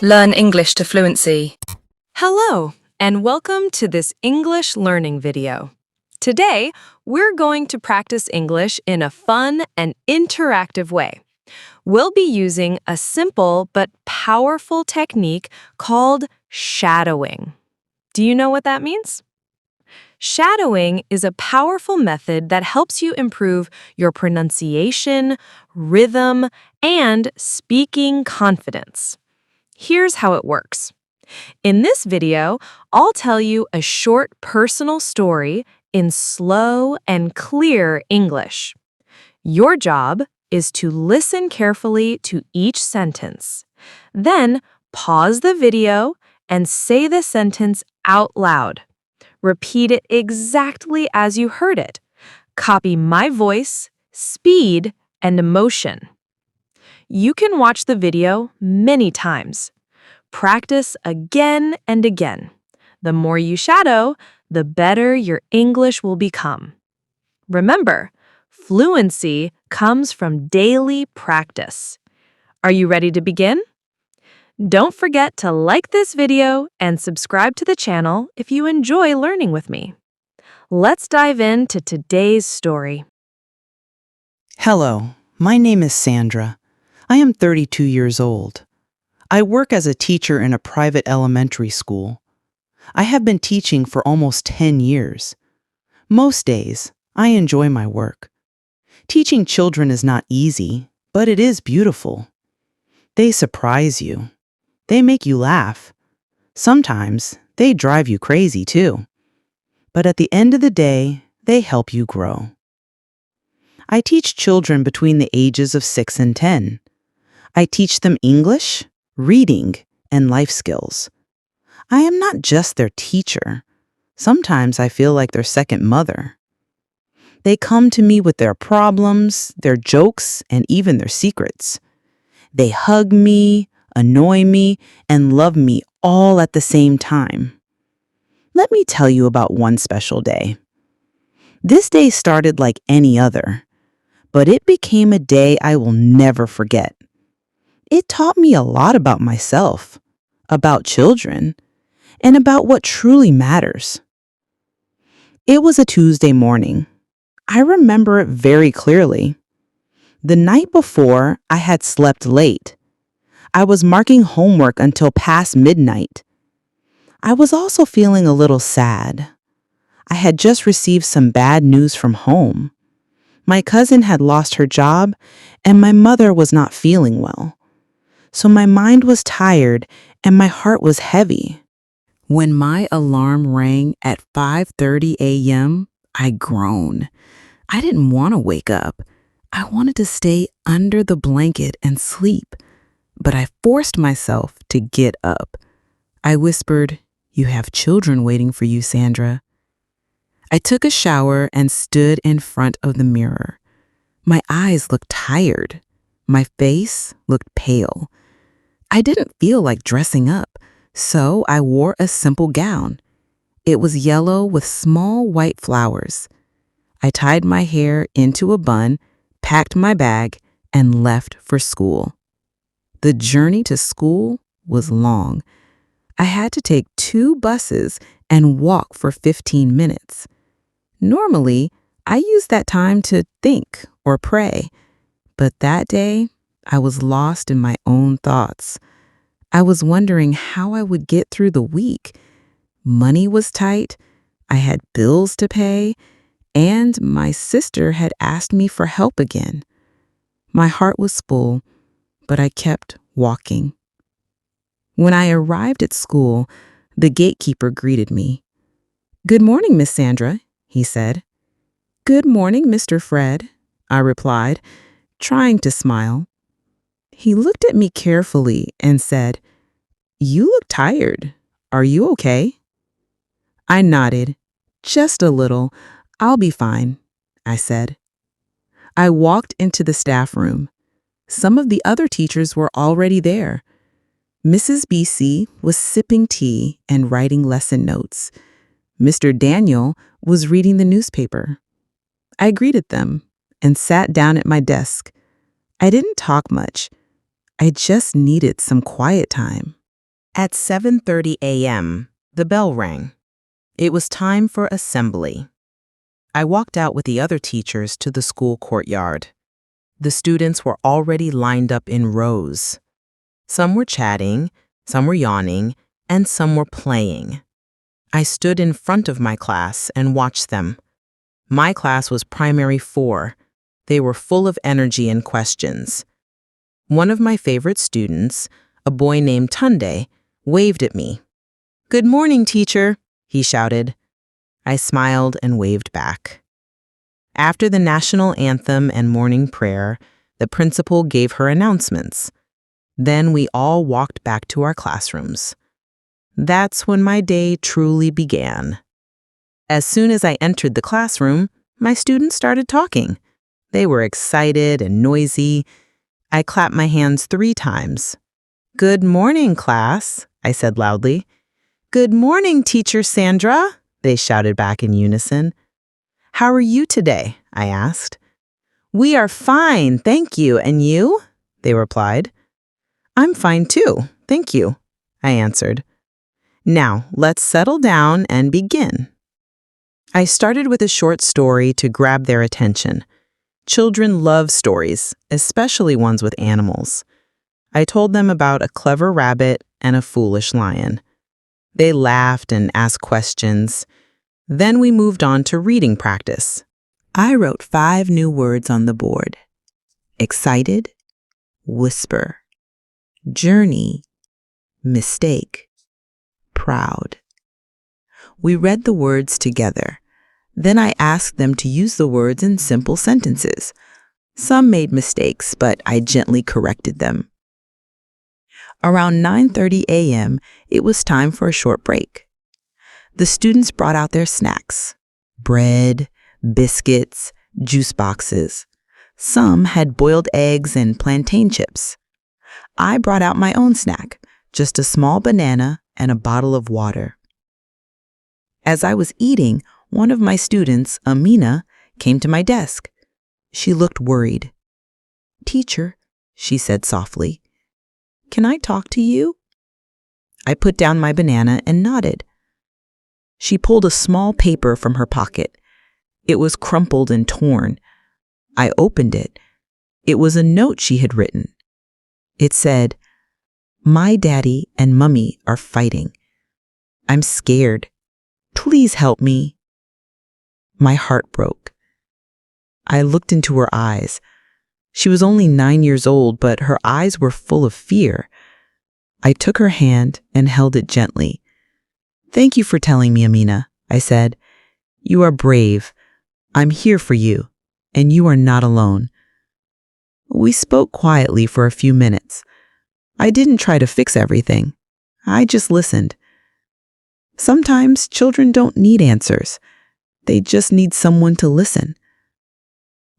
Learn English to fluency. Hello, and welcome to this English learning video. Today, we're going to practice English in a fun and interactive way. We'll be using a simple but powerful technique called shadowing. Do you know what that means? Shadowing is a powerful method that helps you improve your pronunciation, rhythm, and speaking confidence. Here's how it works. In this video, I'll tell you a short personal story in slow and clear English. Your job is to listen carefully to each sentence. Then, pause the video and say the sentence out loud. Repeat it exactly as you heard it. Copy my voice, speed, and emotion. You can watch the video many times. Practice again and again. The more you shadow, the better your English will become. Remember, fluency comes from daily practice. Are you ready to begin? Don't forget to like this video and subscribe to the channel if you enjoy learning with me. Let's dive into today's story. Hello, my name is Sandra. I am 32 years old. I work as a teacher in a private elementary school. I have been teaching for almost 10 years. Most days, I enjoy my work. Teaching children is not easy, but it is beautiful. They surprise you. They make you laugh. Sometimes, they drive you crazy too. But at the end of the day, they help you grow. I teach children between the ages of 6 and 10. I teach them English, reading, and life skills. I am not just their teacher. Sometimes I feel like their second mother. They come to me with their problems, their jokes, and even their secrets. They hug me, annoy me, and love me all at the same time. Let me tell you about one special day. This day started like any other, but it became a day I will never forget. It taught me a lot about myself, about children, and about what truly matters. It was a Tuesday morning. I remember it very clearly. The night before, I had slept late. I was marking homework until past midnight. I was also feeling a little sad. I had just received some bad news from home. My cousin had lost her job, and my mother was not feeling well. So my mind was tired and my heart was heavy. When my alarm rang at 5:30 a.m., I groaned. I didn't want to wake up. I wanted to stay under the blanket and sleep, but I forced myself to get up. I whispered, "You have children waiting for you, Sandra." I took a shower and stood in front of the mirror. My eyes looked tired. My face looked pale. I didn't feel like dressing up, so I wore a simple gown. It was yellow with small white flowers. I tied my hair into a bun, packed my bag, and left for school. The journey to school was long. I had to take 2 buses and walk for 15 minutes. Normally, I use that time to think or pray, but that day, I was lost in my own thoughts. I was wondering how I would get through the week. Money was tight, I had bills to pay, and my sister had asked me for help again. My heart was full, but I kept walking. When I arrived at school, the gatekeeper greeted me. "Good morning, Miss Sandra," he said. "Good morning, Mr. Fred," I replied, trying to smile. He looked at me carefully and said, "You look tired. Are you okay?" I nodded. "Just a little. I'll be fine," I said. I walked into the staff room. Some of the other teachers were already there. Mrs. BC was sipping tea and writing lesson notes. Mr. Daniel was reading the newspaper. I greeted them and sat down at my desk. I didn't talk much. I just needed some quiet time. At 7:30 a.m., the bell rang. It was time for assembly. I walked out with the other teachers to the school courtyard. The students were already lined up in rows. Some were chatting, some were yawning, and some were playing. I stood in front of my class and watched them. My class was primary 4. They were full of energy and questions. One of my favorite students, a boy named Tunde, waved at me. "Good morning, teacher," he shouted. I smiled and waved back. After the national anthem and morning prayer, the principal gave her announcements. Then we all walked back to our classrooms. That's when my day truly began. As soon as I entered the classroom, my students started talking. They were excited and noisy. I clapped my hands 3 times. "Good morning, class," I said loudly. "Good morning, Teacher Sandra," they shouted back in unison. "How are you today?" I asked. "We are fine, thank you. And you?" they replied. "I'm fine too, thank you," I answered. "Now, let's settle down and begin." I started with a short story to grab their attention. Children love stories, especially ones with animals. I told them about a clever rabbit and a foolish lion. They laughed and asked questions. Then we moved on to reading practice. I wrote 5 new words on the board. Excited, whisper, journey, mistake, proud. We read the words together. Then I asked them to use the words in simple sentences. Some made mistakes, but I gently corrected them. Around 9:30 a.m., it was time for a short break. The students brought out their snacks: bread, biscuits, juice boxes. Some had boiled eggs and plantain chips. I brought out my own snack, just a small banana and a bottle of water. As I was eating, one of my students, Amina, came to my desk. She looked worried. "Teacher," she said softly, "can I talk to you?" I put down my banana and nodded. She pulled a small paper from her pocket. It was crumpled and torn. I opened it. It was a note she had written. It said, "My daddy and mummy are fighting. I'm scared. Please help me." My heart broke. I looked into her eyes. She was only 9 years old, but her eyes were full of fear. I took her hand and held it gently. "Thank you for telling me, Amina," I said. "You are brave. I'm here for you, and you are not alone." We spoke quietly for a few minutes. I didn't try to fix everything. I just listened. Sometimes children don't need answers. They just need someone to listen.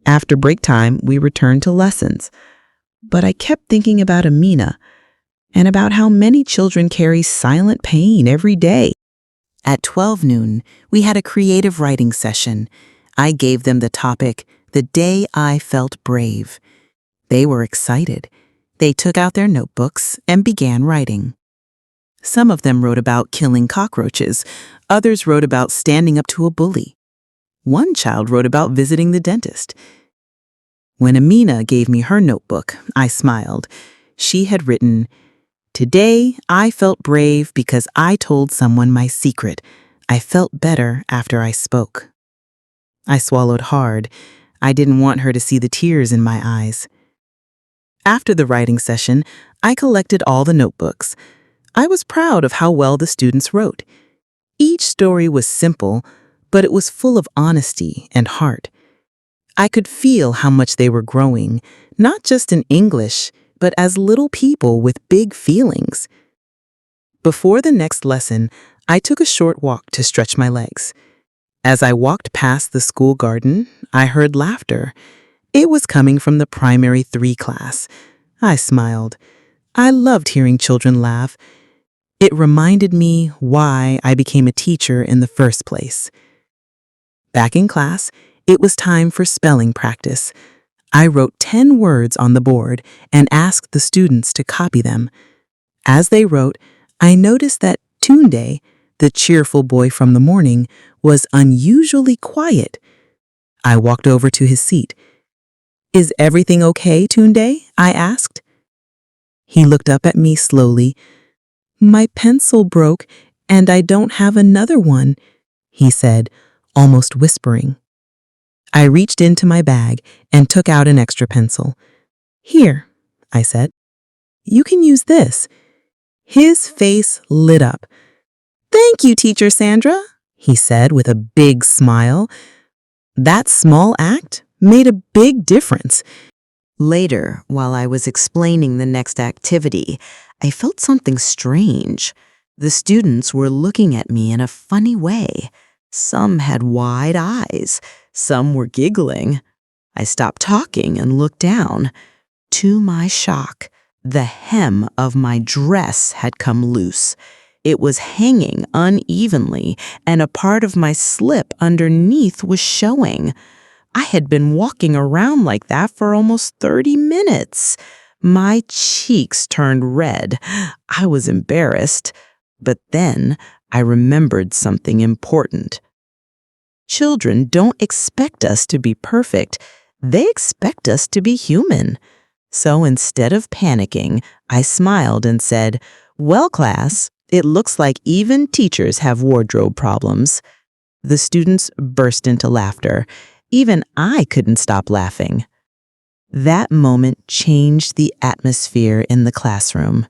After break time, we returned to lessons. But I kept thinking about Amina and about how many children carry silent pain every day. At 12 noon, we had a creative writing session. I gave them the topic, "The Day I Felt Brave." They were excited. They took out their notebooks and began writing. Some of them wrote about killing cockroaches. Others wrote about standing up to a bully. One child wrote about visiting the dentist. When Amina gave me her notebook, I smiled. She had written, "Today I felt brave because I told someone my secret. I felt better after I spoke." I swallowed hard. I didn't want her to see the tears in my eyes. After the writing session, I collected all the notebooks. I was proud of how well the students wrote. Each story was simple, but it was full of honesty and heart. I could feel how much they were growing, not just in English, but as little people with big feelings. Before the next lesson, I took a short walk to stretch my legs. As I walked past the school garden, I heard laughter. It was coming from the primary 3 class. I smiled. I loved hearing children laugh. It reminded me why I became a teacher in the first place. Back in class, it was time for spelling practice. I wrote 10 words on the board and asked the students to copy them. As they wrote, I noticed that Tunde, the cheerful boy from the morning, was unusually quiet. I walked over to his seat. "Is everything okay, Tunde?" I asked. He looked up at me slowly. "My pencil broke, and I don't have another one," he said, almost whispering. I reached into my bag and took out an extra pencil. "Here," I said. "You can use this." His face lit up. "Thank you, Teacher Sandra," he said with a big smile. That small act made a big difference. Later, while I was explaining the next activity, I felt something strange. The students were looking at me in a funny way. Some had wide eyes. Some were giggling. I stopped talking and looked down. To my shock, the hem of my dress had come loose. It was hanging unevenly, and a part of my slip underneath was showing. I had been walking around like that for almost 30 minutes. My cheeks turned red. I was embarrassed. But then I remembered something important. Children don't expect us to be perfect. They expect us to be human. So instead of panicking, I smiled and said, "Well, class, it looks like even teachers have wardrobe problems." The students burst into laughter. Even I couldn't stop laughing. That moment changed the atmosphere in the classroom.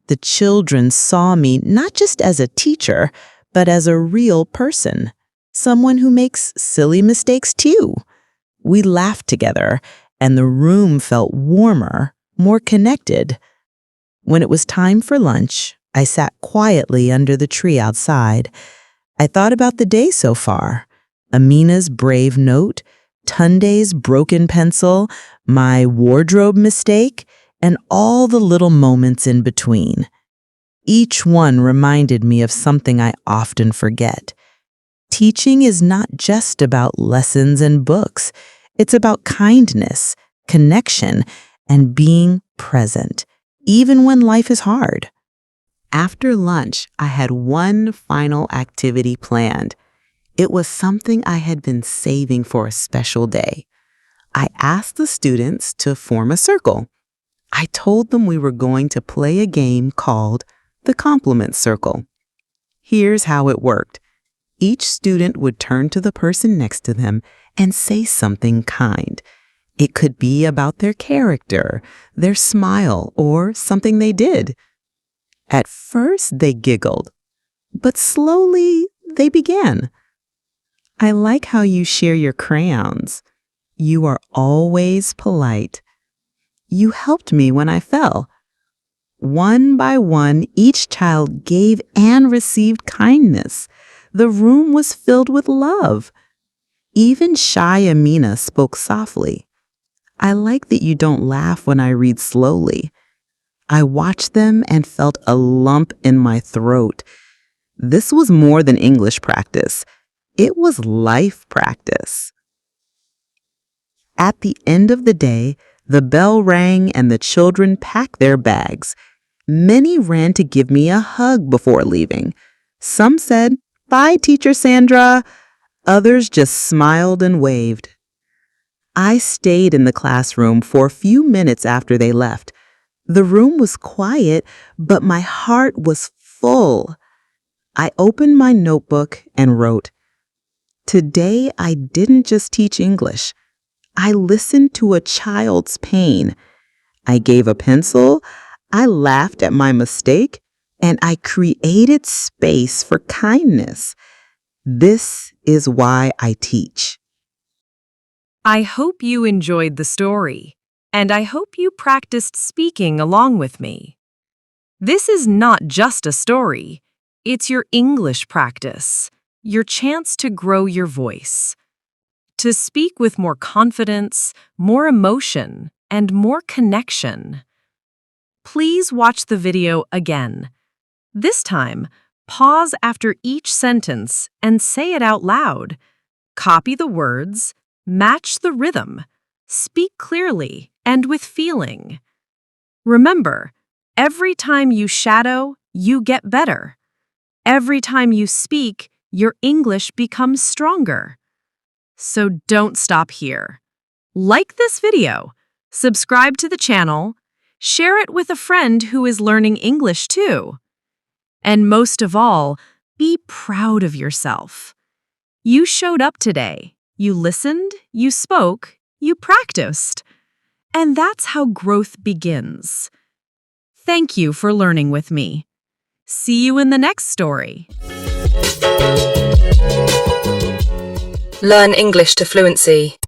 The children saw me not just as a teacher, but as a real person, someone who makes silly mistakes too. We laughed together, and the room felt warmer, more connected. When it was time for lunch, I sat quietly under the tree outside. I thought about the day so far. Amina's brave note, Tunde's broken pencil, my wardrobe mistake, and all the little moments in between. Each one reminded me of something I often forget. Teaching is not just about lessons and books. It's about kindness, connection, and being present, even when life is hard. After lunch, I had one final activity planned. It was something I had been saving for a special day. I asked the students to form a circle. I told them we were going to play a game called the compliment circle. Here's how it worked. Each student would turn to the person next to them and say something kind. It could be about their character, their smile, or something they did. At first, they giggled, but slowly they began. "I like how you share your crayons. You are always polite. You helped me when I fell." One by one, each child gave and received kindness. The room was filled with love. Even shy Amina spoke softly. "I like that you don't laugh when I read slowly." I watched them and felt a lump in my throat. This was more than English practice. It was life practice. At the end of the day, the bell rang and the children packed their bags. Many ran to give me a hug before leaving. Some said, "Bye, Teacher Sandra." Others just smiled and waved. I stayed in the classroom for a few minutes after they left. The room was quiet, but my heart was full. I opened my notebook and wrote, "Today I didn't just teach English. I listened to a child's pain. I gave a pencil, I laughed at my mistake, and I created space for kindness. This is why I teach." I hope you enjoyed the story, and I hope you practiced speaking along with me. This is not just a story, it's your English practice, your chance to grow your voice, to speak with more confidence, more emotion, and more connection. Please watch the video again. This time, pause after each sentence and say it out loud. Copy the words, match the rhythm, speak clearly and with feeling. Remember, every time you shadow, you get better. Every time you speak, your English becomes stronger. So don't stop here. Like this video, subscribe to the channel, share it with a friend who is learning English too. And most of all, be proud of yourself. You showed up today. You listened, you spoke, you practiced. And that's how growth begins. Thank you for learning with me. See you in the next story. Learn English to fluency.